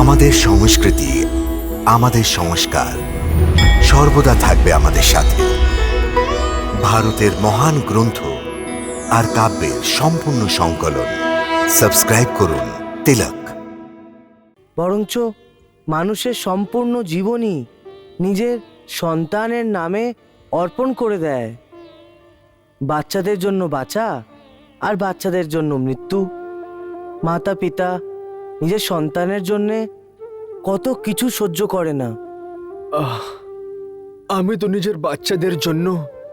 আমাদের সংস্কৃতি, আমাদের সংস্কার সর্বদা থাকবে আমাদের সাথে। ভারতের মহান গ্রন্থ আর কাব্যের সম্পূর্ণ সংকলন। সাবস্ক্রাইব করুন তিলক। বরঞ্চ মানুষের সম্পূর্ণ জীবনই নিজের সন্তানের নামে অর্পণ করে দেয়। বাচ্চাদের জন্য বাঁচা আর বাচ্চাদের জন্য মৃত্যু। মাতা পিতা নিজের সন্তানের জন্যে কত কিছু সহ্য করে না। আমি তো নিজের বাচ্চাদের জন্য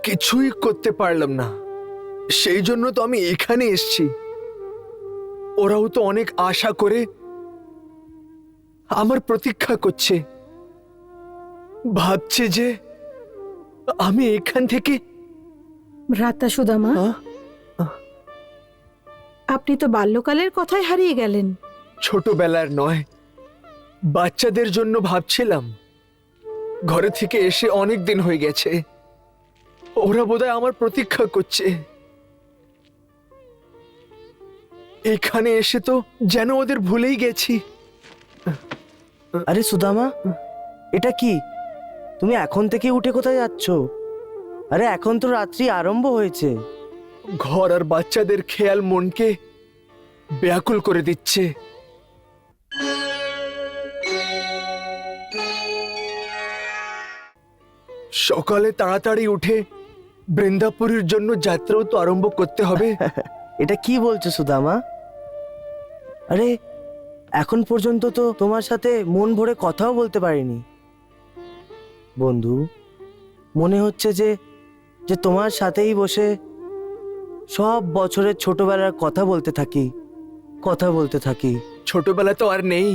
কিছুই করতে পারলাম না, সেই জন্য তো আমি এখানে এসেছি। ওরাও তো অনেক আশা করে আমার প্রতীক্ষা করছে, ভাবছে যে আমি এখান থেকে। ভ্রাতা সুদামা, আপনি তো বাল্যকালের কথাই হারিয়ে গেলেন। ছোটবেলার নয়, বাচ্চাদের জন্য ভাবছিলাম। ঘরে থেকে এসে অনেক দিন হয়ে গেছে, ওরা বোধহয় আমার প্রতীক্ষা করছে। এখানে এসে তো যেন ওদের ভুলেই গেছি। আরে সুদামা, এটা কি? তুমি এখন থেকে উঠে কোথায় যাচ্ছ? আরে এখন তো রাত্রি আরম্ভ হয়েছে। ঘর আর বাচ্চাদের খেয়াল মনকে ব্যাকুল করে দিচ্ছে। সকালে তাড়াতাড়ি উঠে বৃন্দাপুরীর জন্য যাত্রাও তো আরম্ভ করতে হবে। এটা কি বলছো সুদামা? আরে এখন পর্যন্ত তো তোমার সাথে মন ভরে কথাও বলতে পারিনি। বন্ধু, মনে হচ্ছে যে যে তোমার সাথেই বসে সব বছরের ছোটবেলার কথা বলতে থাকি। ছোটবেলা তো আর নেই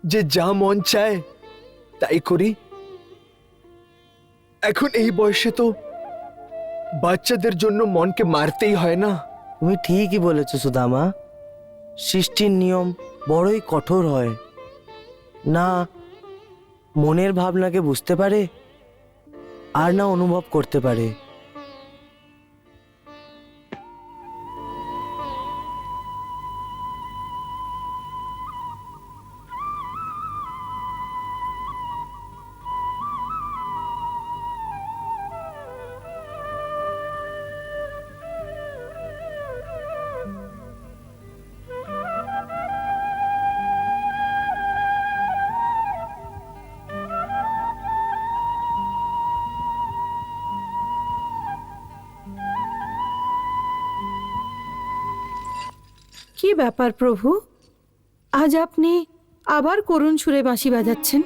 যে যা মন চায় তাই করি। এখন এই বয়সে তো বাচ্চাদের জন্য মনকে মারতেই হয় না। তুমি ঠিকই বলেছ সুদামা। সৃষ্টির নিয়ম বড়ই কঠোর হয়। না মনের ভাবনাকে বুঝতে পারে আর না অনুভব করতে পারে। কি ব্যাপার প্রভু, আজ আপনি আবার করুণ সুরে বাঁশি বাজাচ্ছেন?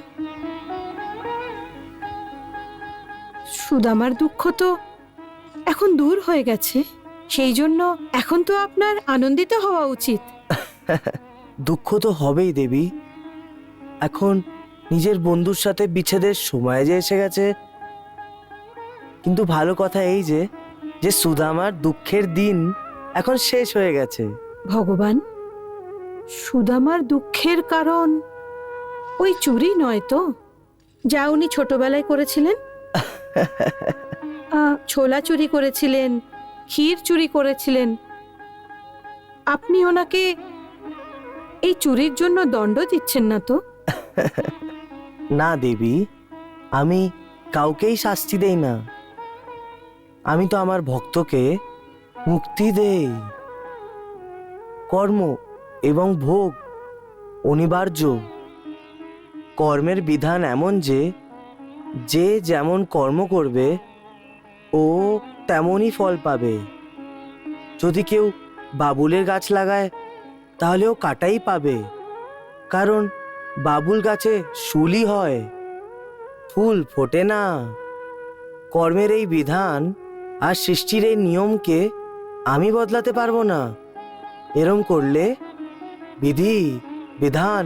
সুদামার দুঃখ তো এখন দূর হয়ে গেছে, সেই জন্য এখন তো আপনার আনন্দিত হওয়া উচিত। দুঃখ তো হবেই দেবী। এখন নিজের বন্ধুর সাথে বিচ্ছেদের সময় যে এসে গেছে। কিন্তু ভালো কথা এই যে যে সুদামার দুঃখের দিন এখন শেষ হয়ে গেছে। ভগবান, সুদামার দুঃখের কারণ ওই চুরি নয় তো, যা উনি ছোটবেলায় করেছিলেন? ছোলা চুরি করেছিলেন, ক্ষীর চুরি করেছিলেন। আপনি ওনাকে এই চুরির জন্য দণ্ড দিচ্ছেন না তো? না দেবী, আমি কাউকেই শাস্তি দেই না। আমি তো আমার ভক্তকে মুক্তি দেই। কর্ম এবং ভোগ অনিবার্য। কর্মের বিধান এমন যে যে যেমন কর্ম করবে ও তেমনই ফল পাবে। যদি কেউ বাবুলের গাছ লাগায় তাহলে ও কাটাই পাবে, কারণ বাবুল গাছে শুলি হয়, ফুল ফোটে না। কর্মের এই বিধান আর সৃষ্টির এই নিয়মকে আমি বদলাতে পারবো না। এরম করলে বিধি, বিধান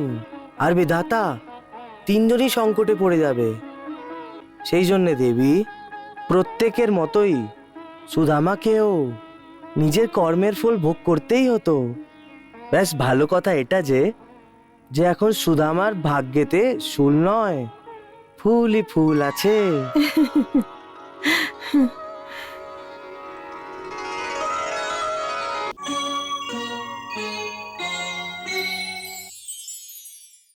আর বিধাতা তিনজনই সংকটে পড়ে যাবে। সেই জন্যে দেবী, প্রত্যেকের মতোই সুদামাকেও নিজের কর্মের ফল ভোগ করতেই হতো। ব্যাস ভালো কথা এটা যে যে এখন সুদামার ভাগ্যেতে শুল নয়, ফুলই ফুল আছে।